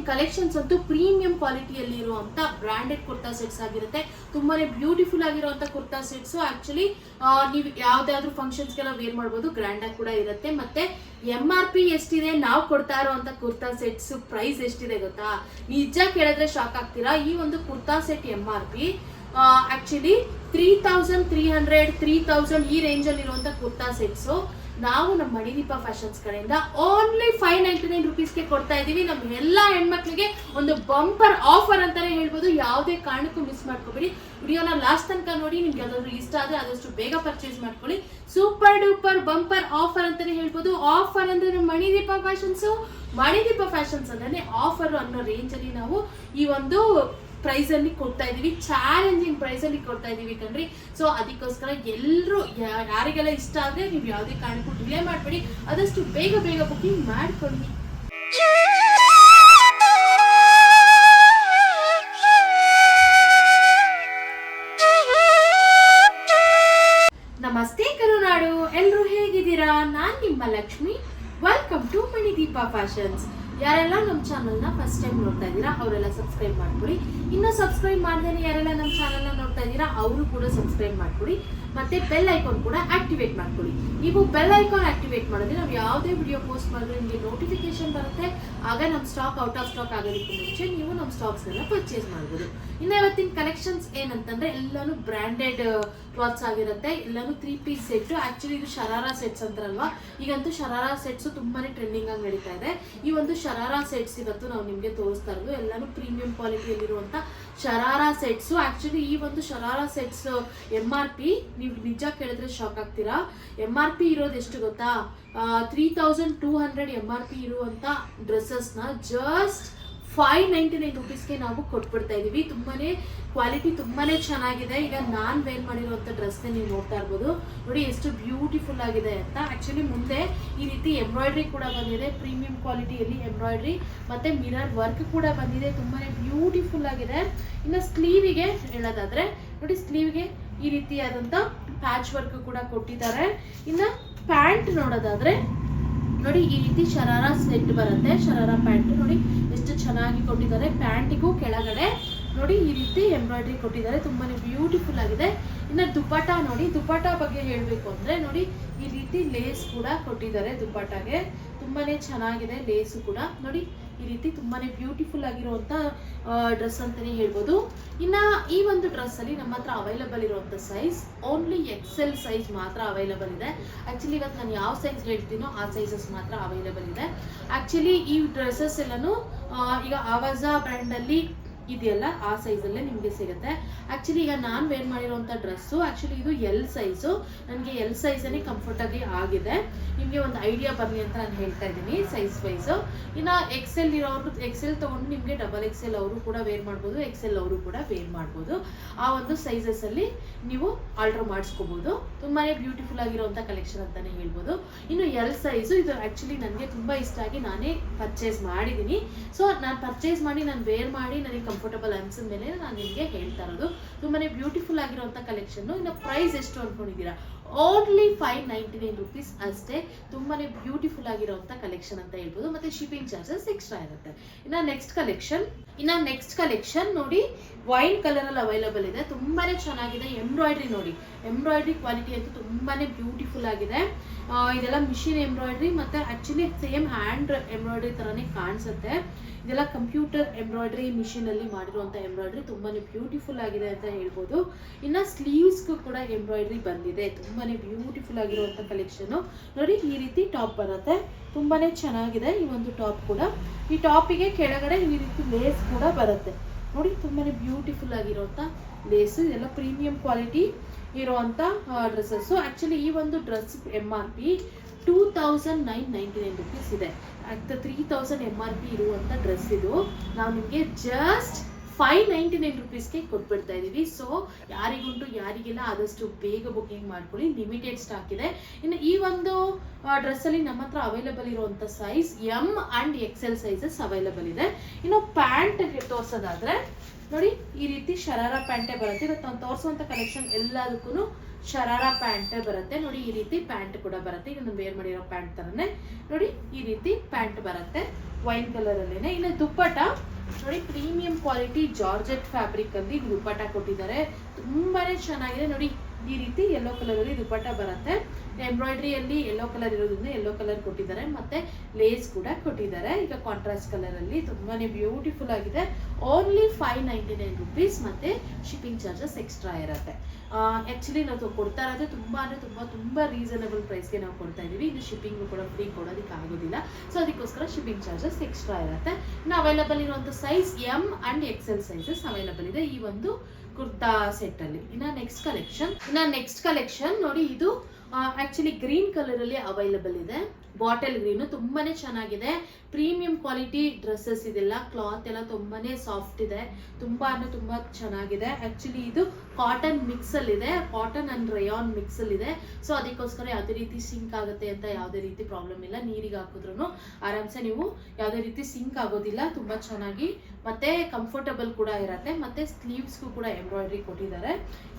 Collections ಅಂತೂ premium ಕ್ವಾಲಿಟಿಯಲ್ಲಿ ಇರುವಂತ branded kurta sets ಆಗಿರುತ್ತೆ. ತುಂಬಾನೇ ಬ್ಯೂಟಿಫುಲ್ ಆಗಿರುವಂತ ಕುರ್ತಾ ಸೆಟ್ಸ್. ಆಕ್ಚುಲಿ ನೀವು ಯಾವ್ದಾದ್ರು ಫಂಕ್ಷನ್ಸ್ಗೆಲ್ಲ ವೇರ್ ಮಾಡ್ಬೋದು, ಗ್ರ್ಯಾಂಡ್ ಆಗಿ ಕೂಡ ಇರುತ್ತೆ. ಮತ್ತೆ MRP ಎಷ್ಟಿದೆ, ನಾವು ಕೊಡ್ತಾ ಇರುವಂತ ಕುರ್ತಾ ಸೆಟ್ಸ್ ಪ್ರೈಸ್ ಎಷ್ಟಿದೆ ಗೊತ್ತಾ? ನಿಜ ಕೇಳಿದ್ರೆ ಶಾಕ್ ಆಗ್ತೀರಾ. ಈ ಒಂದು ಕುರ್ತಾ ಸೆಟ್ MRP ಆಕ್ಚುಲಿ 3300 3000 ಈ ರೇಂಜ್ ಅಲ್ಲಿ ಇರುವಂತ ಕುರ್ತಾ ಸೆಟ್ಸ್ ನಾವು ನಮ್ಮ ಮಣಿದೀಪ ಫ್ಯಾಷನ್ಸ್ ಕಡೆಯಿಂದ ಓನ್ಲಿ 599 ರುಪೀಸ್ಗೆ ಕೊಡ್ತಾ ಇದೀವಿ. ನಮ್ಮ ಎಲ್ಲಾ ಹೆಣ್ಮಕ್ಳಿಗೆ ಒಂದು ಬಂಪರ್ ಆಫರ್ ಅಂತಾನೆ ಹೇಳ್ಬೋದು. ಯಾವುದೇ ಕಾರಣಕ್ಕೂ ಮಿಸ್ ಮಾಡ್ಕೋಬೇಡಿ. ವಿಡಿಯೋನ ಲಾಸ್ಟ್ ತನಕ ನೋಡಿ. ನಿಮ್ಗೆ ಯಾವ್ದಾದ್ರು ಇಷ್ಟ ಆದ್ರೆ ಆದಷ್ಟು ಬೇಗ ಪರ್ಚೇಸ್ ಮಾಡ್ಕೊಳ್ಳಿ. ಸೂಪರ್ ಡೂಪರ್ ಬಂಪರ್ ಆಫರ್ ಅಂತಾನೆ ಹೇಳ್ಬೋದು. ಆಫರ್ ಅಂದ್ರೆ ನಮ್ಮ ಮಣಿದೀಪ ಫ್ಯಾಷನ್ಸ್ ಅಂದ್ರೆ ಆಫರ್ ಅನ್ನೋ ರೇಂಜ್ ಅಲ್ಲಿ ನಾವು ಈ ಒಂದು ಪ್ರೈಸ್ ಅಲ್ಲಿ ಕೊಡ್ತಾ ಇದೀವಿ. ಚಾಲೆಂಜಿಂಗ್ ಪ್ರೈಸ್ ಅಲ್ಲಿ ಕೊಡ್ತಾ ಇದೀವಿ ಕಣ್ರಿ. ಸೊ ಅದಕ್ಕೋಸ್ಕರ ಎಲ್ಲರೂ ಯಾರಿಗೆಲ್ಲ ಇಷ್ಟ ಆದ್ರೆ ನೀವು ಯಾವುದೇ ಕಾರಣಕ್ಕೂ ಡಿಲೇ ಮಾಡಬೇಡಿ, ಆದಷ್ಟು ಬೇಗ ಬುಕಿಂಗ್ ಮಾಡ್ಕೊಳ್ಳಿ. ನಮಸ್ತೆ ಕರುನಾಡು, ಎಲ್ರು ಹೇಗಿದ್ದೀರಾ? ನಾನ್ ನಿಮ್ಮ Lakshmi. Welcome to Manideepa fashions. ಯಾರೆಲ್ಲ ನಮ್ಮ ಚಾನಲ್ನ ಫಸ್ಟ್ ಟೈಮ್ ನೋಡ್ತಾ ಇದ್ದೀರಾ ಅವರೆಲ್ಲ ಸಬ್ಸ್ಕ್ರೈಬ್ ಮಾಡ್ಕೊಳ್ಳಿ. ಇನ್ನೂ ಸಬ್ಸ್ಕ್ರೈಬ್ ಮಾಡ್ದೇನೆ ಯಾರೆಲ್ಲ ನಮ್ಮ ಚಾನಲ್ನ ನೋಡ್ತಾ ಇದ್ದೀರಾ ಅವರು ಕೂಡ ಸಬ್ಸ್ಕ್ರೈಬ್ ಮಾಡ್ಕೊಳ್ಳಿ. ಮತ್ತೆ ಬೆಲ್ ಐಕಾನ್ ಕೂಡ ಆಕ್ಟಿವೇಟ್ ಮಾಡ್ಕೊಳ್ಳಿ. ನೀವು ಬೆಲ್ ಐಕಾನ್ ಆಕ್ಟಿವೇಟ್ ಮಾಡಿದ್ರೆ ನಾವು ಯಾವುದೇ ವಿಡಿಯೋ ಪೋಸ್ಟ್ ಮಾಡಿದ್ರೆ ನಿಮಗೆ ನೋಟಿಫಿಕೇಶನ್ ಬರುತ್ತೆ. ಆಗ ನಮ್ಮ ಸ್ಟಾಕ್ ಔಟ್ ಆಫ್ ಸ್ಟಾಕ್ ಆಗೋದಕ್ಕೆ ಮುಂಚೆ ನೀವು ನಮ್ಮ ಸ್ಟಾಕ್ಸ್ನೆಲ್ಲ ಪರ್ಚೇಸ್ ಮಾಡ್ಬೋದು. ಇನ್ನು ಇವತ್ತಿನ ಕಲೆಕ್ಷನ್ಸ್ ಏನಂತಂದ್ರೆ ಎಲ್ಲಾನು ಬ್ರ್ಯಾಂಡೆಡ್ ಕ್ಲಾತ್ಸ್ ಆಗಿರುತ್ತೆ. ಎಲ್ಲಾನು 3 ಪೀಸ್ ಸೆಟ್. ಆಕ್ಚುಲಿ ಇದು ಶರಾರಾ ಸೆಟ್ಸ್ ಅಂತಾರಲ್ವಾ, ಈಗಂತೂ ಶರಾರಾ ಸೆಟ್ಸ್ ತುಂಬಾನೇ ಟ್ರೆಂಡಿಂಗ್ ಆಗಿ ನಡೀತಾ ಇದೆ. ಈ ಒಂದು ಶರಾರಾ ಸೆಟ್ಸ್ ಇವತ್ತು ನಾವು ನಿಮಗೆ ತೋರಿಸ್ತಾ ಇರೋದು ಎಲ್ಲಾನು ಪ್ರೀಮಿಯಂ ಕ್ವಾಲಿಟಿಯಲ್ಲಿರುವಂತ ಶರಾರಾ ಸೆಟ್ಸ್. ಆಕ್ಚುಲಿ ಈ ಒಂದು ಶರಾರಾ ಸೆಟ್ಸ್ MRP ನೀವು ನಿಜ ಕೇಳಿದ್ರೆ ಶಾಕ್ ಆಗ್ತೀರಾ. MRP ಇರೋದು ಎಷ್ಟು ಗೊತ್ತಾ? 3200 MRP ಇರುವಂತ ಡ್ರೆಸ್ಸಸ್ ನ ಜಸ್ಟ್ 599 ರುಪೀಸ್ಗೆ ನಾವು ಕೊಟ್ಬಿಡ್ತಾ ಇದೀವಿ. ತುಂಬಾನೇ ಕ್ವಾಲಿಟಿ ತುಂಬಾನೇ ಚೆನ್ನಾಗಿದೆ. ಈಗ ನಾನ್ ವೇರ್ ಮಾಡಿರುವಂತ ಡ್ರೆಸ್ ನೀವು ನೋಡ್ತಾ ಇರ್ಬೋದು. ನೋಡಿ ಎಷ್ಟು ಬ್ಯೂಟಿಫುಲ್ ಆಗಿದೆ ಅಂತ. ಆಕ್ಚುಲಿ ಮುಂದೆ ಈ ರೀತಿ ಎಂಬ್ರಾಯ್ಡ್ರಿ ಕೂಡ ಬಂದಿದೆ, ಪ್ರೀಮಿಯಂ ಕ್ವಾಲಿಟಿಯಲ್ಲಿ ಎಂಬ್ರಾಯ್ಡ್ರಿ ಮತ್ತೆ ಮಿರರ್ ವರ್ಕ್ ಕೂಡ ಬಂದಿದೆ. ತುಂಬಾನೇ ಬ್ಯೂಟಿಫುಲ್ ಆಗಿದೆ. ಇನ್ನು ಸ್ಲೀವಿಗೆ ಹೇಳೋದಾದ್ರೆ ನೋಡಿ, ಸ್ಲೀವ್ಗೆ ಈ ರೀತಿಯಾದಂತ ಪ್ಯಾಚ್ ವರ್ಕ್ ಕೂಡ ಕೊಟ್ಟಿದ್ದಾರೆ. ಇನ್ನ ಪ್ಯಾಂಟ್ ನೋಡೋದಾದ್ರೆ ನೋಡಿ, ಈ ರೀತಿ ಶರಾರಾ ಸೆಟ್ ಬರುತ್ತೆ. ಶರಾರಾ ಪ್ಯಾಂಟ್ ನೋಡಿ ಎಷ್ಟು ಚೆನ್ನಾಗಿ ಕೊಟ್ಟಿದ್ದಾರೆ. ಪ್ಯಾಂಟಿಗೂ ಕೆಳಗಡೆ ನೋಡಿ ಈ ರೀತಿ ಎಂಬ್ರಾಯ್ಡ್ರಿ ಕೊಟ್ಟಿದ್ದಾರೆ. ತುಂಬಾನೇ ಬ್ಯೂಟಿಫುಲ್ ಆಗಿದೆ. ಇನ್ನು ದುಪಟ್ಟ ನೋಡಿ, ದುಪಟ್ಟ ಬಗ್ಗೆ ಹೇಳಬೇಕು ಅಂದ್ರೆ ನೋಡಿ ಈ ರೀತಿ ಲೇಸ್ ಕೂಡ ಕೊಟ್ಟಿದ್ದಾರೆ. ದುಪಟ್ಟಾಗೆ ತುಂಬಾನೇ ಚೆನ್ನಾಗಿದೆ. ಲೇಸು ಕೂಡ ನೋಡಿ ಈ ರೀತಿ ತುಂಬಾನೇ ಬ್ಯೂಟಿಫುಲ್ ಆಗಿರುವಂತ ಡ್ರೆಸ್ ಅಂತಾನೆ ಹೇಳ್ಬೋದು. ಇನ್ನ ಈ ಒಂದು ಡ್ರೆಸ್ ಅಲ್ಲಿ ನಮ್ಮ ಹತ್ರ ಅವೈಲಬಲ್ ಇರುವಂತ ಸೈಜ್ ಓನ್ಲಿ XL ಸೈಜ್ ಮಾತ್ರ ಅವೈಲಬಲ್ ಇದೆ. ಆಕ್ಚುಲಿ ಇವತ್ತು ನಾನು ಯಾವ ಸೈಜ್ ಹೇಳ್ತೀನೋ ಆ ಸೈಜಸ್ ಮಾತ್ರ ಅವೈಲಬಲ್ ಇದೆ. ಆಕ್ಚುಲಿ ಈ ಡ್ರೆಸ್ಸಸ್ ಎಲ್ಲಾನು ಈಗ ಆವಾಜಾ ಬ್ರ್ಯಾಂಡ್ ಅಲ್ಲಿ ಇದೆಯಲ್ಲ ಆ ಸೈಜ್ ಅಲ್ಲೇ ನಿಮ್ಗೆ ಸಿಗುತ್ತೆ. ಆಕ್ಚುಲಿ ಈಗ ನಾನ್ ವೇರ್ ಮಾಡಿರುವಂತ ಡ್ರೆಸ್ ಆಕ್ಚುಲಿ ಇದು L ಸೈಜು. ನನಗೆ L ಸೈಜ್ ಅಲ್ಲಿ ಕಂಫರ್ಟ್ ಆಗಿ ಆಗಿದೆ. ನಿಮ್ಗೆ ಒಂದು ಐಡಿಯಾ ಬರಲಿ ಅಂತ ನಾನು ಹೇಳ್ತಾ ಇದ್ದೀನಿ ಸೈಜ್ ವೈಸ್. ಇನ್ನ XL ಇರೋರು XL ತಗೊಂಡು ನಿಮ್ಗೆ XXL ಅವರು ಕೂಡ ವೇರ್ ಮಾಡ್ಬೋದು, XL ಅವರು ಕೂಡ ವೇರ್ ಮಾಡ್ಬೋದು. ಆ ಒಂದು ಸೈಜಸ್ ಅಲ್ಲಿ ನೀವು ಆಲ್ಟರ್ ಮಾಡಿಸ್ಕೋಬಹುದು. ತುಂಬಾನೇ ಬ್ಯೂಟಿಫುಲ್ ಆಗಿರುವಂತ ಕಲೆಕ್ಷನ್ ಅಂತಾನೆ ಹೇಳ್ಬೋದು. ಇನ್ನು L ಸೈಜು ಇದು ಆಕ್ಚುಲಿ ನನಗೆ ತುಂಬಾ ಇಷ್ಟ ಆಗಿ ನಾನೇ ಪರ್ಚೇಸ್ ಮಾಡಿದ್ದೀನಿ. ಸೊ ನಾನು ಪರ್ಚೇಸ್ ಮಾಡಿ ನಾನು ವೇರ್ ಮಾಡಿ ನನಗೆ ಕಂಫರ್ಟಬಲ್ ಅನ್ಸಿದ ಮೇಲೆ ನಾನು ನಿಮಗೆ ಹೇಳ್ತಾ ಇರೋದು. ತುಂಬಾನೇ ಬ್ಯೂಟಿಫುಲ್ ಆಗಿರುವಂತ ಕಲೆಕ್ಷನ್. ಇನ್ನು ಪ್ರೈಸ್ ಎಷ್ಟು ಅನ್ಕೊಂಡಿದ್ದೀರಾ? ಓನ್ಲಿ 599 ರುಪೀಸ್ ಅಷ್ಟೇ. ತುಂಬಾನೇ ಬ್ಯೂಟಿಫುಲ್ ಆಗಿರುವಂತ ಕಲೆಕ್ಷನ್ ಅಂತ ಹೇಳ್ಬೋದು. ಮತ್ತೆ ಶಿಪ್ಪಿಂಗ್ ಚಾರ್ಜಸ್ ಎಕ್ಸ್ಟ್ರಾ ಇರುತ್ತೆ. ಇನ್ನ ನೆಕ್ಸ್ಟ್ ಕಲೆಕ್ಷನ್ ನೋಡಿ, ವೈನ್ ಕಲರ್ ಅಲ್ಲಿ ಅವೈಲಬಲ್ ಇದೆ. ತುಂಬಾನೇ ಚೆನ್ನಾಗಿದೆ. ಎಂಬ್ರಾಯ್ಡ್ರಿ ನೋಡಿ, ಎಂಬ್ರಾಯ್ಡ್ರಿ ಕ್ವಾಲಿಟಿ ಅಂತೂ ತುಂಬಾನೇ ಬ್ಯೂಟಿಫುಲ್ ಆಗಿದೆ. ಇದೆಲ್ಲ ಮಿಷಿನ್ ಎಂಬ್ರಾಯ್ಡ್ರಿ ಮತ್ತೆ ಆಕ್ಚುಲಿ ಸೇಮ್ ಹ್ಯಾಂಡ್ ಎಂಬ್ರಾಯ್ಡ್ರಿ ತರಾನೇ ಕಾಣಿಸುತ್ತೆ. ಇದೆಲ್ಲ ಕಂಪ್ಯೂಟರ್ ಎಂಬ್ರಾಯ್ಡ್ರಿ ಮಿಷಿನ್ ಅಲ್ಲಿ ಮಾಡಿರುವಂತ ಎಂಬ್ರಾಯ್ಡ್ರಿ ತುಂಬಾನೇ ಬ್ಯೂಟಿಫುಲ್ ಆಗಿದೆ ಅಂತ ಹೇಳ್ಬೋದು. ಇನ್ನ ಸ್ಲೀವ್ಸ್ ಕೂಡ ಎಂಬ್ರಾಯ್ಡ್ರಿ ಬಂದಿದೆ. ತುಂಬಾನೇ ಬ್ಯೂಟಿಫುಲ್ ಆಗಿರುವಂತ ಕಲೆಕ್ಷನ್. ನೋಡಿ ಈ ರೀತಿ ಟಾಪ್ ಬರುತ್ತೆ. ತುಂಬಾನೇ ಚೆನ್ನಾಗಿದೆ ಈ ಒಂದು ಟಾಪ್ ಕೂಡ. ಈ ಟಾಪಿಗೆ ಕೆಳಗಡೆ ಈ ರೀತಿ ಲೇಸ್ ಕೂಡ ಬರುತ್ತೆ. ನೋಡಿ ತುಂಬಾನೇ ಬ್ಯೂಟಿಫುಲ್ ಆಗಿರುವಂತ ಲೇಸು. ಇದೆಲ್ಲ ಪ್ರೀಮಿಯಂ ಕ್ವಾಲಿಟಿ ಇರುವಂತ ಡ್ರೆಸ್ಸಸ್. ಆಕ್ಚುಲಿ ಈ ಒಂದು ಡ್ರೆಸ್ MRP 2999 ರುಪೀಸ್ ಇದೆ. 3000 MRP ಇರುವಂತ ಡ್ರೆಸ್ ಇದು. ನಾವು ನಿಮಗೆ ಜಸ್ಟ್ 599 ರುಪೀಸ್ಗೆ ಕೊಟ್ಬಿಡ್ತಾ ಇದೀವಿ. ಸೊ ಯಾರಿಗುಂಟು ಯಾರಿಗೆಲ್ಲ ಆದಷ್ಟು ಬೇಗ ಬುಕಿಂಗ್ ಮಾಡ್ಕೊಳ್ಳಿ. ಲಿಮಿಟೆಡ್ ಸ್ಟಾಕ್ ಇದೆ. ಇನ್ನು ಈ ಒಂದು ಡ್ರೆಸ್ ಅಲ್ಲಿ ನಮ್ಮ ಹತ್ರ ಅವೈಲಬಲ್ ಇರುವಂತ size M and XL sizes available ಇದೆ. ಇನ್ನು ಪ್ಯಾಂಟ್ ತೋರ್ಸೋದಾದ್ರೆ ನೋಡಿ ಈ ರೀತಿ ಶರಾರಾ ಪ್ಯಾಂಟೇ ಬರುತ್ತೆ. ಇವತ್ತು ನಾನು ತೋರಿಸುವಂತ ಕಲೆಕ್ಷನ್ ಎಲ್ಲದಕ್ಕೂ ಶರಾರಾ ಪ್ಯಾಂಟೇ ಬರುತ್ತೆ. ನೋಡಿ ಈ ರೀತಿ ಪ್ಯಾಂಟ್ ಕೂಡ ಬರುತ್ತೆ. ಈಗ ನಾನು ವೇರ್ ಮಾಡಿರೋ ಪ್ಯಾಂಟ್ ತರನೇ ನೋಡಿ ಈ ರೀತಿ ಪ್ಯಾಂಟ್ ಬರುತ್ತೆ. ವೈನ್ ಕಲರ್ ಅಲ್ಲೇನೆ. ಇನ್ನು ದುಪ್ಪಟ ನೋಡಿ ಪ್ರೀಮಿಯಂ ಕ್ವಾಲಿಟಿ ಜಾರ್ಜೆಟ್ ಫ್ಯಾಬ್ರಿಕ್ ಅಲ್ಲಿ ದುಪ್ಪಟ ಕೊಟ್ಟಿದ್ದಾರೆ, ತುಂಬಾನೇ ಚೆನ್ನಾಗಿದೆ ನೋಡಿ. ಈ ರೀತಿ ಯೆಲ್ಲೋ ಕಲರ್ ಅಲ್ಲಿ ದುಪ್ಪಟ ಬರುತ್ತೆ. ಎಂಬ್ರಾಯ್ಡ್ರಿಯಲ್ಲಿ ಯೆಲ್ಲೋ ಕಲರ್ ಇರೋದ್ರಿಂದ ಯೆಲ್ಲೋ ಕಲರ್ ಕೊಟ್ಟಿದ್ದಾರೆ, ಮತ್ತೆ ಲೇಸ್ ಕೂಡ ಕೊಟ್ಟಿದ್ದಾರೆ. ಈಗ ಕಾಂಟ್ರಾಸ್ಟ್ ಕಲರ್ ಅಲ್ಲಿ ತುಂಬಾನೇ ಬ್ಯೂಟಿಫುಲ್ ಆಗಿದೆ. ಓನ್ಲಿ 599 ರುಪೀಸ್, ಮತ್ತೆ ಶಿಪ್ಪಿಂಗ್ ಚಾರ್ಜಸ್ ಎಕ್ಸ್ಟ್ರಾ ಇರುತ್ತೆ. ಆಕ್ಚುಲಿ ನಾವು ಕೊಡ್ತಾ ಇರೋದು ತುಂಬಾ ರೀಸನಬಲ್ ಪ್ರೈಸ್ಗೆ ನಾವು ಕೊಡ್ತಾ ಇದೀವಿ. ಇದು ಶಿಪ್ಪಿಂಗ್ ಕೂಡ ಫ್ರೀ ಕೊಡೋದಕ್ಕೆ ಆಗೋದಿಲ್ಲ, ಸೊ ಅದಕ್ಕೋಸ್ಕರ ಶಿಪ್ಪಿಂಗ್ ಚಾರ್ಜಸ್ ಎಕ್ಸ್ಟ್ರಾ ಇರುತ್ತೆ. ಇನ್ನು ಅವೈಲಬಲ್ ಇರುವಂತ size M and Excel sizes available ಇದೆ ಈ ಒಂದು ಕುರ್ತಾ ಸೆಟ್ ಅಲ್ಲಿ. ಇನ್ನ ನೆಕ್ಸ್ಟ್ ಕಲೆಕ್ಷನ್ ನೋಡಿ, ಇದು ಆಕ್ಚುಲಿ ಗ್ರೀನ್ ಕಲರ್ ಅಲ್ಲಿ ಅವೈಲಬಲ್ ಇದೆ. ಬಾಟಲ್ ಗ್ರೀನ್ ತುಂಬಾನೇ ಚೆನ್ನಾಗಿದೆ. ಪ್ರೀಮಿಯಂ ಕ್ವಾಲಿಟಿ ಡ್ರೆಸ್ಸಸ್ ಇದೆಲ್ಲ, ಕ್ಲಾತ್ ಎಲ್ಲ ತುಂಬಾನೇ ಸಾಫ್ಟ್ ಇದೆ, ತುಂಬಾ ಚೆನ್ನಾಗಿದೆ. ಆಕ್ಚುಲಿ ಇದು ಕಾಟನ್ ಮಿಕ್ಸ್ ಅಲ್ಲಿ ಇದೆ, ಕಾಟನ್ ಅಂಡ್ ರಯಾನ್ ಮಿಕ್ಸ್ ಅಲ್ಲಿ ಇದೆ. ಸೊ ಅದಕ್ಕೋಸ್ಕರ ಯಾವುದೇ ರೀತಿ ಸಿಂಕ್ ಆಗುತ್ತೆ ಅಂತ ಯಾವುದೇ ರೀತಿ ಪ್ರಾಬ್ಲಮ್ ಇಲ್ಲ. ನೀರಿಗೆ ಹಾಕಿದ್ರು ಆರಾಮ್ಸೆ ನೀವು ಯಾವುದೇ ರೀತಿ ಸಿಂಕ್ ಆಗೋದಿಲ್ಲ. ತುಂಬಾ ಚೆನ್ನಾಗಿ ಮತ್ತೆ ಕಂಫರ್ಟಬಲ್ ಕೂಡ ಇರತ್ತೆ. ಮತ್ತೆ ಸ್ಲೀವ್ಸ್ಗೂ ಕೂಡ ಎಂಬ್ರಾಯ್ಡ್ರಿ ಕೊಟ್ಟಿದ್ದಾರೆ.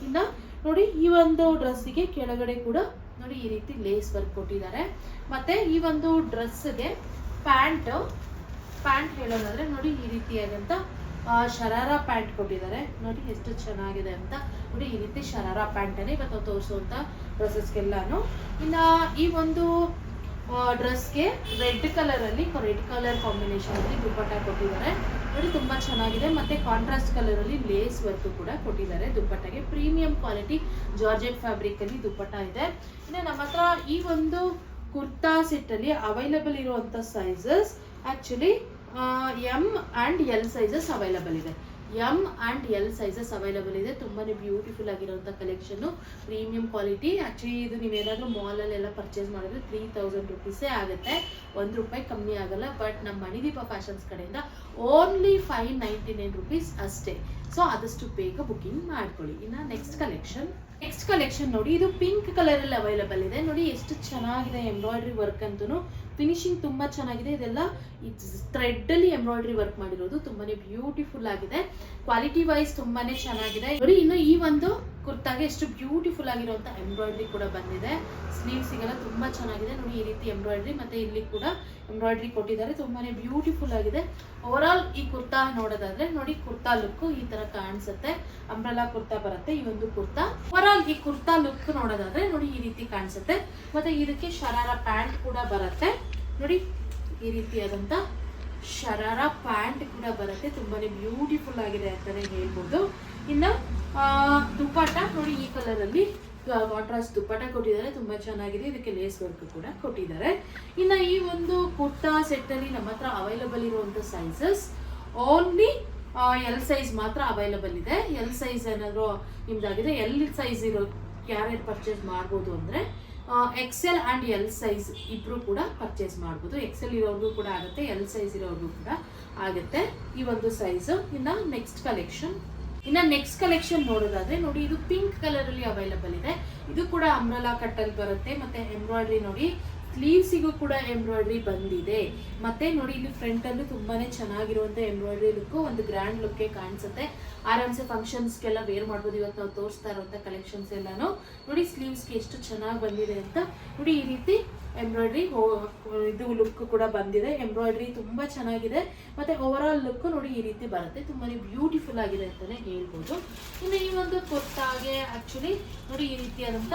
ಇನ್ನ ನೋಡಿ ಈ ಒಂದು ಡ್ರೆಸ್ಸಿಗೆ ಕೆಳಗಡೆ ಕೂಡ ನೋಡಿ ಈ ರೀತಿ ಲೇಸ್ ವರ್ಕ್ ಕೊಟ್ಟಿದ್ದಾರೆ. ಮತ್ತೆ ಈ ಒಂದು ಡ್ರೆಸ್ಗೆ ಪ್ಯಾಂಟ್ ಹೇಳೋದಾದ್ರೆ ನೋಡಿ ಈ ರೀತಿಯಾದಂತ ಶರಾರಾ ಪ್ಯಾಂಟ್ ಕೊಟ್ಟಿದ್ದಾರೆ. ನೋಡಿ ಎಷ್ಟು ಚೆನ್ನಾಗಿದೆ ಅಂತ. ನೋಡಿ ಈ ರೀತಿ ಶರಾರಾ ಪ್ಯಾಂಟ್ ಅನ್ನೇ ಇವತ್ತು ತೋರಿಸುವಂತ ಡ್ರೆಸ್ಸಸ್ಗೆಲ್ಲಾನು. ಇನ್ನ ಈ ಒಂದು ಡ್ರೆಸ್ಗೆ ರೆಡ್ ಕಲರ್ ಕಾಂಬಿನೇಷನ್ ಅಲ್ಲಿ ದುಪ್ಪಟ್ಟ ಕೊಟ್ಟಿದ್ದಾರೆ. ನೋಡಿ ತುಂಬಾ ಚೆನ್ನಾಗಿದೆ. ಮತ್ತೆ ಕಾಂಟ್ರಾಸ್ಟ್ ಕಲರ್ ಅಲ್ಲಿ ಲೇಸ್ ವರ್ಕ್ ಕೂಡ ಕೊಟ್ಟಿದ್ದಾರೆ ದುಪ್ಪಟ್ಟಗೆ. ಪ್ರೀಮಿಯಂ ಕ್ವಾಲಿಟಿ ಜಾರ್ಜೆಟ್ ಫ್ಯಾಬ್ರಿಕ್ ಅಲ್ಲಿ ದುಪ್ಪಟ್ಟ ಇದೆ. ಇನ್ನು ನಮ್ಮ ಹತ್ರ ಈ ಒಂದು ಕುರ್ತಾ ಸೆಟ್ ಅಲ್ಲಿ ಅವೈಲಬಲ್ ಇರುವಂತ sizes actually M and L sizes available ಇದೆ. M and L sizes available ಇದೆ. ತುಂಬಾನೇ ಬ್ಯೂಟಿಫುಲ್ ಆಗಿರುವಂತ ಕಲೆಕ್ಷನ್, ಪ್ರೀಮಿಯಂ ಕ್ವಾಲಿಟಿ. ಆಕ್ಚುಲಿ ಇದು ನೀವೇನಾದ್ರೂ ಮಾಲ್ ಅಲ್ಲೆಲ್ಲ ಪರ್ಚೇಸ್ ಮಾಡಿದ್ರೆ 3000 ರುಪೀಸೇ ಆಗುತ್ತೆ, ₹1 ಕಮ್ಮಿ ಆಗಲ್ಲ. ಬಟ್ ನಮ್ಮ ಮಣಿದೀಪ ಫ್ಯಾಷನ್ಸ್ ಕಡೆಯಿಂದ ಓನ್ಲಿ 599 ರುಪೀಸ್ ಅಷ್ಟೇ. ಸೊ ಆದಷ್ಟು ಬೇಗ ಬುಕಿಂಗ್ ಮಾಡ್ಕೊಳ್ಳಿ. ಇನ್ನ ನೆಕ್ಸ್ಟ್ ಕಲೆಕ್ಷನ್ ನೋಡಿ, ಇದು ಪಿಂಕ್ ಕಲರ್ ಅಲ್ಲಿ ಅವೈಲಬಲ್ ಇದೆ. ನೋಡಿ ಎಷ್ಟು ಚೆನ್ನಾಗಿದೆ ಎಂಬ್ರಾಯ್ಡ್ರಿ ವರ್ಕ್ ಅಂತೂ, ಫಿನಿಶಿಂಗ್ ತುಂಬಾ ಚೆನ್ನಾಗಿದೆ. ಇದೆಲ್ಲ ಥ್ರೆಡ್ ಅಲ್ಲಿ ಎಂಬ್ರಾಯ್ಡ್ರಿ ವರ್ಕ್ ಮಾಡಿರೋದು, ತುಂಬಾನೇ ಬ್ಯೂಟಿಫುಲ್ ಆಗಿದೆ. ಕ್ವಾಲಿಟಿ ವೈಸ್ ತುಂಬಾನೇ ಚೆನ್ನಾಗಿದೆ ನೋಡಿ. ಇನ್ನು ಈ ಒಂದು ಕುರ್ತಾಗೆ ಎಷ್ಟು ಬ್ಯೂಟಿಫುಲ್ ಆಗಿರುವಂತ ಎಂಬ್ರಾಯ್ಡ್ರಿ ಕೂಡ ಬಂದಿದೆ. ಸ್ಲೀವ್ಸಿಗೆಲ್ಲ ತುಂಬಾ ಚೆನ್ನಾಗಿದೆ ನೋಡಿ. ಈ ರೀತಿ ಎಂಬ್ರಾಯ್ಡ್ರಿ ಮತ್ತೆ ಇಲ್ಲಿ ಕೂಡ ಎಂಬ್ರಾಯ್ಡ್ರಿ ಕೊಟ್ಟಿದ್ದಾರೆ, ತುಂಬಾನೇ ಬ್ಯೂಟಿಫುಲ್ ಆಗಿದೆ. ಓವರ್ ಆಲ್ ಈ ಕುರ್ತಾ ನೋಡೋದಾದ್ರೆ ನೋಡಿ, ಕುರ್ತಾ ಲುಕ್ ಈ ತರ ಕಾಣಿಸುತ್ತೆ. ಅಂಬ್ರೆಲಾ ಕುರ್ತಾ ಬರುತ್ತೆ ಈ ಒಂದು ಕುರ್ತಾ. ಓವರ್ ಆಲ್ ಈ ಕುರ್ತಾ ಲುಕ್ ನೋಡೋದಾದ್ರೆ ನೋಡಿ ಈ ರೀತಿ ಕಾಣಿಸುತ್ತೆ. ಮತ್ತೆ ಇದಕ್ಕೆ ಶರಾರಾ ಪ್ಯಾಂಟ್ ಕೂಡ ಬರುತ್ತೆ ನೋಡಿ, ಈ ರೀತಿಯಾದಂತ ಶರಾರಾ ಪ್ಯಾಂಟ್ ಕೂಡ ಬರುತ್ತೆ. ತುಂಬಾನೇ ಬ್ಯೂಟಿಫುಲ್ ಆಗಿದೆ ಅಂತಾನೆ ಹೇಳ್ಬೋದು. ಇನ್ನ ದುಪ್ಪಟ್ಟ ನೋಡಿ ಈ ಕಲರ್ ಅಲ್ಲಿ ಕಾಂಟ್ರಾಸ್ಟ್ ದುಪ್ಪಟ್ಟ ಕೊಟ್ಟಿದ್ದಾರೆ, ತುಂಬಾ ಚೆನ್ನಾಗಿದೆ. ಇದಕ್ಕೆ ಲೇಸ್ ವರ್ಕ್ ಕೂಡ ಕೊಟ್ಟಿದ್ದಾರೆ. ಇನ್ನ ಈ ಒಂದು ಕುರ್ತಾ ಸೆಟ್ ಅಲ್ಲಿ ನಮ್ಮ ಹತ್ರ ಅವೈಲಬಲ್ ಇರುವಂತ ಸೈಜಸ್ ಓನ್ಲಿ ಎಲ್ ಸೈಜ್ ಮಾತ್ರ ಅವೈಲಬಲ್ ಇದೆ. ಎಲ್ ಸೈಜ್ ಏನಾದ್ರು ನಿಮ್ದಾಗಿದೆ, ಎಲ್ ಸೈಜ್ ಇರೋ ಯಾರ್ಯಾರು ಪರ್ಚೇಸ್ ಮಾಡ್ಬೋದು ಅಂದ್ರೆ ಎಕ್ಸೆಲ್ ಅಂಡ್ ಎಲ್ ಸೈಜ್ ಇಬ್ರು ಕೂಡ ಪರ್ಚೇಸ್ ಮಾಡ್ಬೋದು. ಎಕ್ಸೆಲ್ ಇರೋರ್ಗೂ ಕೂಡ ಆಗುತ್ತೆ, ಎಲ್ ಸೈಜ್ ಇರೋರ್ಗೂ ಕೂಡ ಆಗುತ್ತೆ ಈ ಒಂದು ಸೈಜ್. ಇನ್ನ ನೆಕ್ಸ್ಟ್ ಕಲೆಕ್ಷನ್ ನೋಡೋದಾದ್ರೆ ನೋಡಿ, ಇದು ಪಿಂಕ್ ಕಲರ್ ಅಲ್ಲಿ ಅವೈಲಬಲ್ ಇದೆ. ಇದು ಕೂಡ ಅಂಬ್ರೆಲಾ ಕಟ್ಟಲ್ಲಿ ಬರುತ್ತೆ. ಮತ್ತೆ ಎಂಬ್ರಾಯ್ಡ್ರಿ ನೋಡಿ, ಸ್ಲೀವ್ಸಿಗೂ ಕೂಡ ಎಂಬ್ರಾಯ್ಡ್ರಿ ಬಂದಿದೆ. ಮತ್ತೆ ನೋಡಿ ಇಲ್ಲಿ ಫ್ರಂಟ್ ಅಲ್ಲೂ ತುಂಬಾನೇ ಚೆನ್ನಾಗಿರುವಂತ ಎಂಬ್ರಾಯ್ಡ್ರಿ ಲುಕ್, ಒಂದು ಗ್ರ್ಯಾಂಡ್ ಲುಕ್ ಕಾಣಿಸುತ್ತೆ. ಆರಾಮ್ಸೆ ಫಂಕ್ಷನ್ಸ್ಗೆಲ್ಲ ವೇರ್ ಮಾಡ್ಬೋದು. ಇವತ್ತು ನಾವು ತೋರಿಸ್ತಾ ಇರುವಂತ ಕಲೆಕ್ಷನ್ಸ್ ಎಲ್ಲಾನು ನೋಡಿ, ಸ್ಲೀವ್ಸ್ಗೆ ಎಷ್ಟು ಚೆನ್ನಾಗಿ ಬಂದಿದೆ ಅಂತ ನೋಡಿ. ಈ ರೀತಿ ಎಂಬ್ರಾಯ್ಡ್ರಿ ಇದು ಲುಕ್ ಕೂಡ ಬಂದಿದೆ. ಎಂಬ್ರಾಯ್ಡ್ರಿ ತುಂಬಾ ಚೆನ್ನಾಗಿದೆ. ಮತ್ತೆ ಓವರ್ ಆಲ್ ಲುಕ್ ನೋಡಿ ಈ ರೀತಿ ಬರುತ್ತೆ, ತುಂಬಾನೇ ಬ್ಯೂಟಿಫುಲ್ ಆಗಿದೆ ಅಂತಾನೆ ಹೇಳ್ಬೋದು. ಇನ್ನು ಈ ಒಂದು ಕುರ್ತಾಗೆ ಆಕ್ಚುಲಿ ನೋಡಿ ಈ ರೀತಿಯಾದಂತ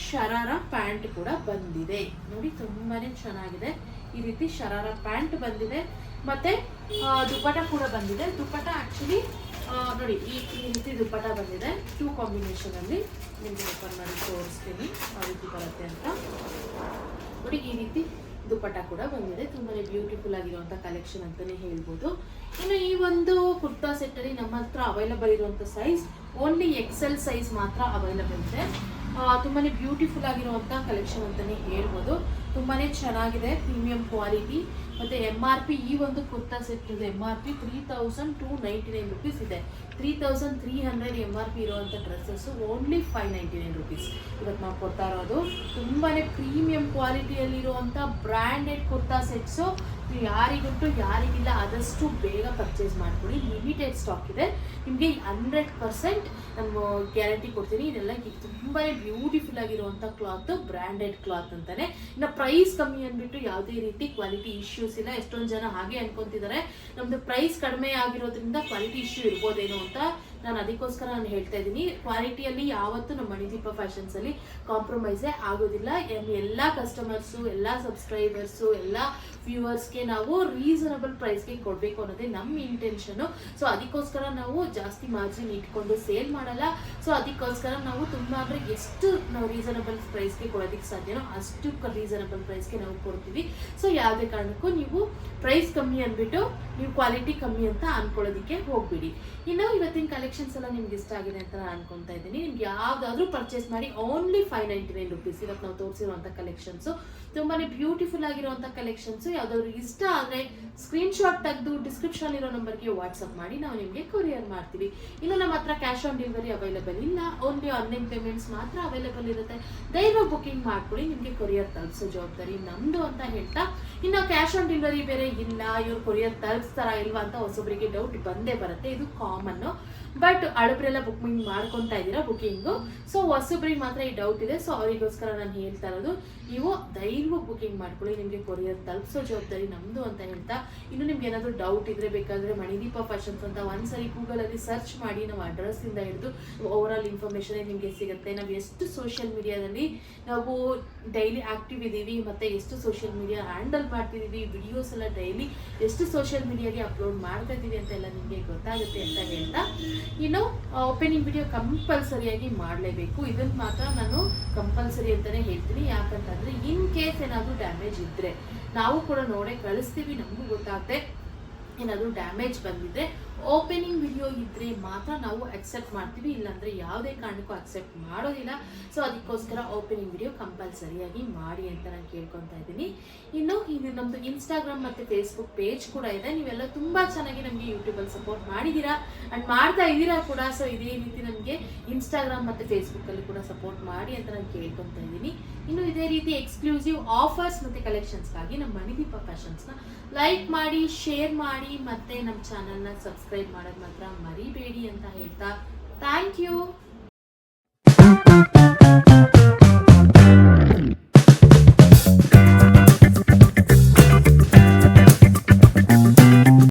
ಶರಾರಾ ಪ್ಯಾಂಟ್ ಕೂಡ ಬಂದಿದೆ ನೋಡಿ, ತುಂಬಾನೇ ಚೆನ್ನಾಗಿದೆ. ಈ ರೀತಿ ಶರಾರಾ ಪ್ಯಾಂಟ್ ಬಂದಿದೆ. ಮತ್ತೆ ದುಪ್ಪಟ್ಟ ಕೂಡ ಬಂದಿದೆ. ದುಪ್ಪಟ್ಟ ಆಕ್ಚುಲಿ ನೋಡಿ ಈ ರೀತಿ ದುಪ್ಪಟ್ಟ ಬಂದಿದೆ. 2 ಕಾಂಬಿನೇಷನ್ ಅಲ್ಲಿ ನಿಮ್ಗೆ ಓಪನ್ ಮಾಡಿ ತೋರಿಸ್ತೀನಿ ಯಾವ ರೀತಿ ಬರುತ್ತೆ ಅಂತ ನೋಡಿ. ಈ ರೀತಿ ದುಪ್ಪಟ್ಟ ಕೂಡ ಬಂದಿದೆ, ತುಂಬಾನೇ ಬ್ಯೂಟಿಫುಲ್ ಆಗಿರುವಂತ ಕಲೆಕ್ಷನ್ ಅಂತಾನೆ ಹೇಳ್ಬೋದು. ಇನ್ನು ಈ ಒಂದು ಕುರ್ತಾ ಸೆಟ್ ಅಲ್ಲಿ ನಮ್ಮ ಹತ್ರ ಅವೈಲಬಲ್ ಇರುವಂತ ಸೈಜ್ ಓನ್ಲಿ ಎಕ್ಸೆಲ್ ಸೈಜ್ ಮಾತ್ರ ಅವೈಲಬಲ್ ಇದೆ. ತುಂಬಾನೇ ಬ್ಯೂಟಿಫುಲ್ ಆಗಿರುವಂತ ಕಲೆಕ್ಷನ್ ಅಂತಾನೆ ಹೇಳ್ಬೋದು. ತುಂಬಾನೇ ಚೆನ್ನಾಗಿದೆ, ಪ್ರೀಮಿಯಂ ಕ್ವಾಲಿಟಿ. ಮತ್ತೆ MRP ಈ ಒಂದು ಕುರ್ತಾ ಸೆಟ್ ಇದೆ MRP 3299 ರುಪೀಸ್ ಇದೆ. 3300 MRP ಇರುವಂತ ಡ್ರೆಸ್ಸಸ್ ಓನ್ಲಿ 599 ರುಪೀಸ್ ಇವತ್ತು ನಾವು ಕೊಡ್ತಾ ಇರೋದು. ತುಂಬಾನೇ ಪ್ರೀಮಿಯಂ ಕ್ವಾಲಿಟಿಯಲ್ಲಿರುವಂಥ ಬ್ರ್ಯಾಂಡೆಡ್ ಕುರ್ತಾ ಸೆಟ್ಸು. ಯಾರಿಗುಂಟು ಯಾರಿಗಿಲ್ಲ ಆದಷ್ಟು ಬೇಗ ಪರ್ಚೇಸ್ ಮಾಡ್ಕೊಳ್ಳಿ. ಲಿಮಿಟೆಡ್ ಸ್ಟಾಕ್ ಇದೆ, ನಿಮಗೆ 100% ನಾನು ಗ್ಯಾರಂಟಿ ಕೊಡ್ತೀನಿ. ಇದೆಲ್ಲ ತುಂಬಾ ಬ್ಯೂಟಿಫುಲ್ ಆಗಿರುವಂಥ ಕ್ಲಾತ್, ಬ್ರ್ಯಾಂಡೆಡ್ ಕ್ಲಾತ್ ಅಂತಾನೆ. ಇನ್ನು ಪ್ರೈಸ್ ಕಮ್ಮಿ ಅಂದ್ಬಿಟ್ಟು ಯಾವುದೇ ರೀತಿ ಕ್ವಾಲಿಟಿ ಇಶ್ಯೂಸ್ ಇಲ್ಲ. ಎಷ್ಟೊಂದು ಜನ ಹಾಗೆ ಅನ್ಕೊಂತಿದ್ದಾರೆ ನಮ್ದು ಪ್ರೈಸ್ ಕಡಿಮೆ ಆಗಿರೋದ್ರಿಂದ ಕ್ವಾಲಿಟಿ ಇಶ್ಯೂ ಇರ್ಬೋದೇನೋ ಅಂತ. ನಾನು ಅದಕ್ಕೋಸ್ಕರ ನಾನು ಹೇಳ್ತಾ ಇದ್ದೀನಿ, ಕ್ವಾಲಿಟಿಯಲ್ಲಿ ಯಾವತ್ತೂ ನಮ್ಮ ಮಣಿದೀಪ ಫ್ಯಾಷನ್ಸ್ ಅಲ್ಲಿ ಕಾಂಪ್ರಮೈಸೇ ಆಗೋದಿಲ್ಲ. ಎಲ್ಲ ಕಸ್ಟಮರ್ಸು, ಎಲ್ಲ ಸಬ್ಸ್ಕ್ರೈಬರ್ಸು, ಎಲ್ಲ ವ್ಯೂವರ್ಸ್ಗೆ ನಾವು ರೀಸನಬಲ್ ಪ್ರೈಸ್ಗೆ ಕೊಡಬೇಕು ಅನ್ನೋದೇ ನಮ್ಮ ಇಂಟೆನ್ಷನು. ಸೊ ಅದಕ್ಕೋಸ್ಕರ ನಾವು ಜಾಸ್ತಿ ಮಾರ್ಜಿನ್ ಇಟ್ಕೊಂಡು ಸೇಲ್ ಮಾಡಲ್ಲ. ಸೊ ಅದಕ್ಕೋಸ್ಕರ ನಾವು ತುಂಬ ಅಂದರೆ ಎಷ್ಟು ನಾವು ರೀಸನಬಲ್ ಪ್ರೈಸ್ಗೆ ಕೊಡೋದಕ್ಕೆ ಸಾಧ್ಯನೋ ಅಷ್ಟು ರೀಸನಬಲ್ ಪ್ರೈಸ್ಗೆ ನಾವು ಕೊಡ್ತೀವಿ. ಸೊ ಯಾವುದೇ ಕಾರಣಕ್ಕೂ ನೀವು ಪ್ರೈಸ್ ಕಮ್ಮಿ ಅಂದ್ಬಿಟ್ಟು ನೀವು ಕ್ವಾಲಿಟಿ ಕಮ್ಮಿ ಅಂತ ಅನ್ಕೊಳ್ಳೋದಕ್ಕೆ ಹೋಗ್ಬಿಡಿ. ಇನ್ನು ಇವತ್ತಿನ ಕಲೆಕ್ಷನ್ಸ್ ಎಲ್ಲ ನಿಮ್ಗೆ ಇಷ್ಟ ಆಗಿದೆ ಅಂತ ನಾನು ಅನ್ಕೊತಾ ಇದ್ದೀನಿ. ನಿಮ್ಗೆ ಯಾವ್ದಾದ್ರು ಪರ್ಚೇಸ್ ಮಾಡಿ ಓನ್ಲಿ 599 ರುಪೀಸ್. ಇವತ್ತು ನಾವು ತೋರಿಸಿರುವಂಥ ಕಲೆಕ್ಷನ್ಸು ತುಂಬಾನೇ ಬ್ಯೂಟಿಫುಲ್ ಆಗಿರುವಂಥ ಕಲೆಕ್ಷನ್ಸು. ಯಾವ್ದಾದ್ರು ಇಷ್ಟ ಆದರೆ ಸ್ಕ್ರೀನ್ಶಾಟ್ ತೆಗೆದು ಡಿಸ್ಕ್ರಿಪ್ಷನ್ ಇರೋ ನಂಬರ್ಗೆ ವಾಟ್ಸಪ್ ಮಾಡಿ ನಾವು ನಿಮಗೆ ಕೊರಿಯರ್ ಮಾಡ್ತೀವಿ. ಇನ್ನು ನಮ್ಮ ಹತ್ರ ಕ್ಯಾಶ್ ಆನ್ ಡೆಲಿವರಿ ಅವೈಲೇಬಲ್ ಇಲ್ಲ, ಓನ್ಲಿ ಆನ್ಲೈನ್ ಪೇಮೆಂಟ್ಸ್ ಮಾತ್ರ ಅವೈಲೇಬಲ್ ಇರುತ್ತೆ. ದಯವಿಟ್ಟು ಬುಕಿಂಗ್ ಮಾಡ್ಕೊಳ್ಳಿ, ನಿಮಗೆ ಕೊರಿಯರ್ ತಲುಪಿಸೋ ಜವಾಬ್ದಾರಿ ನಮ್ದು ಅಂತ ಹೇಳ್ತಾ, ಇನ್ನು ಕ್ಯಾಶ್ ಆನ್ ಡೆಲಿವರಿ ಬೇರೆ ಇಲ್ಲ, ಇವ್ರು ಕೊರಿಯರ್ ತಲುಪಿಸ್ತಾರಾ ಇಲ್ವಾ ಅಂತ ಹೊಸೊಬ್ಬರಿಗೆ ಡೌಟ್ ಬಂದೇ ಬರುತ್ತೆ, ಇದು ಕಾಮನ್ನು. ಬಟ್ ಹಳಬ್ರೆಲ್ಲ ಬುಕಿಂಗ್ ಮಾಡ್ಕೊತಾ ಇದ್ದೀರಾ ಬುಕಿಂಗು. ಸೊ ಹೊಸೊಬ್ರಿಗೆ ಮಾತ್ರ ಈ ಡೌಟ್ ಇದೆ. ಸೊ ಅವರಿಗೋಸ್ಕರ ನಾನು ಹೇಳ್ತಾ ಇರೋದು, ನೀವು ದಯವಿಟ್ಟು ಬುಕಿಂಗ್ ಮಾಡ್ಕೊಳ್ಳಿ, ನಿಮಗೆ ಕೊರಿಯರ್ ತಲುಪಿಸೋ ಜವಾಬ್ದಾರಿ ನಮ್ಮದು ಅಂತ ಹೇಳ್ತಾ, ಇನ್ನು ನಿಮ್ಗೆ ಏನಾದರೂ ಡೌಟ್ ಇದ್ರೆ ಬೇಕಾದರೆ ಮಣಿದೀಪ ಫ್ಯಾಷನ್ಸ್ ಅಂತ ಒಂದ್ಸರಿ ಗೂಗಲಲ್ಲಿ ಸರ್ಚ್ ಮಾಡಿ. ನಾವು ಅಡ್ರೆಸ್ಸಿಂದ ಹಿಡಿದು ಓವರ್ ಆಲ್ ಇನ್ಫಾರ್ಮೇಷನ್ ನಿಮಗೆ ಸಿಗುತ್ತೆ. ನಾವು ಎಷ್ಟು ಸೋಷಿಯಲ್ ಮೀಡಿಯಾದಲ್ಲಿ ನಾವು ಡೈಲಿ ಆಕ್ಟಿವ್ ಇದ್ದೀವಿ, ಮತ್ತು ಎಷ್ಟು ಸೋಷಿಯಲ್ ಮೀಡಿಯಾ ಹ್ಯಾಂಡಲ್ ಮಾಡ್ತಿದ್ದೀವಿ, ವಿಡಿಯೋಸ್ ಎಲ್ಲ ಡೈಲಿ ಎಷ್ಟು ಸೋಷಿಯಲ್ ಮೀಡಿಯಾಗೆ ಅಪ್ಲೋಡ್ ಮಾಡ್ತಾ ಇದ್ದೀವಿ ಅಂತೆಲ್ಲ ನಿಮಗೆ ಗೊತ್ತಾಗುತ್ತೆ ಅಂತ ಹೇಳ್ತಾ, ಇನ್ನು ಓಪನಿಂಗ್ ವಿಡಿಯೋ ಕಂಪಲ್ಸರಿಯಾಗಿ ಮಾಡಲೇಬೇಕು. ಇದನ್ನು ಮಾತ್ರ ನಾನು ಕಂಪಲ್ಸರಿ ಅಂತಲೇ ಹೇಳ್ತೀನಿ. ಯಾಕಂತಂದರೆ ಇನ್ ಕೇಸ್ ಏನಾದರೂ ಡ್ಯಾಮೇಜ್ ಇದ್ದರೆ ನಾವು ಕೂಡ ನೋಡೇ ಕಳಿಸ್ತೀವಿ, ನಮಗೂ ಗೊತ್ತಾಗುತ್ತೆ. ಏನಾದರೂ ಡ್ಯಾಮೇಜ್ ಬಂದಿದ್ರೆ ಓಪನಿಂಗ್ ವಿಡಿಯೋ ಇದ್ದರೆ ಮಾತ್ರ ನಾವು ಅಕ್ಸೆಪ್ಟ್ ಮಾಡ್ತೀವಿ, ಇಲ್ಲಾಂದರೆ ಯಾವುದೇ ಕಾರಣಕ್ಕೂ ಅಕ್ಸೆಪ್ಟ್ ಮಾಡೋದಿಲ್ಲ. ಸೊ ಅದಕ್ಕೋಸ್ಕರ ಓಪನಿಂಗ್ ವಿಡಿಯೋ ಕಂಪಲ್ಸರಿಯಾಗಿ ಮಾಡಿ ಅಂತ ನಾನು ಕೇಳ್ಕೊತಾ ಇದ್ದೀನಿ. ಇನ್ನು ಇದು ನಮ್ಮದು ಇನ್ಸ್ಟಾಗ್ರಾಮ್ ಮತ್ತು ಫೇಸ್ಬುಕ್ ಪೇಜ್ ಕೂಡ ಇದೆ. ನೀವೆಲ್ಲ ತುಂಬ ಚೆನ್ನಾಗಿ ನಮಗೆ ಯೂಟ್ಯೂಬಲ್ಲಿ ಸಪೋರ್ಟ್ ಮಾಡಿದ್ದೀರಾ ಆ್ಯಂಡ್ ಮಾಡ್ತಾ ಇದ್ದೀರಾ ಕೂಡ. ಸೊ ಇದೇ ರೀತಿ ನಮಗೆ ಇನ್ಸ್ಟಾಗ್ರಾಮ್ ಮತ್ತು ಫೇಸ್ಬುಕ್ಕಲ್ಲಿ ಕೂಡ ಸಪೋರ್ಟ್ ಮಾಡಿ ಅಂತ ನಾನು ಕೇಳ್ಕೊತಾ ಇದ್ದೀನಿ. ಇನ್ನು ಇದೇ ರೀತಿ ಎಕ್ಸ್ಕ್ಲೂಸಿವ್ ಆಫರ್ಸ್ ಮತ್ತು ಕಲೆಕ್ಷನ್ಸ್ಗಾಗಿ ನಮ್ಮ ಮಣಿದೀಪ ಫ್ಯಾಷನ್ಸ್ನ ಲೈಕ್ ಮಾಡಿ, ಶೇರ್ ಮಾಡಿ, ಮತ್ತು ನಮ್ಮ ಚಾನಲ್ನ ಸಬ್ಸ್ಕ್ರೈಬ್ ಮಾಡೋದು ಮಾತ್ರ ಮರಿಬೇಡಿ ಅಂತ ಹೇಳ್ತಾ, ಥ್ಯಾಂಕ್ ಯು.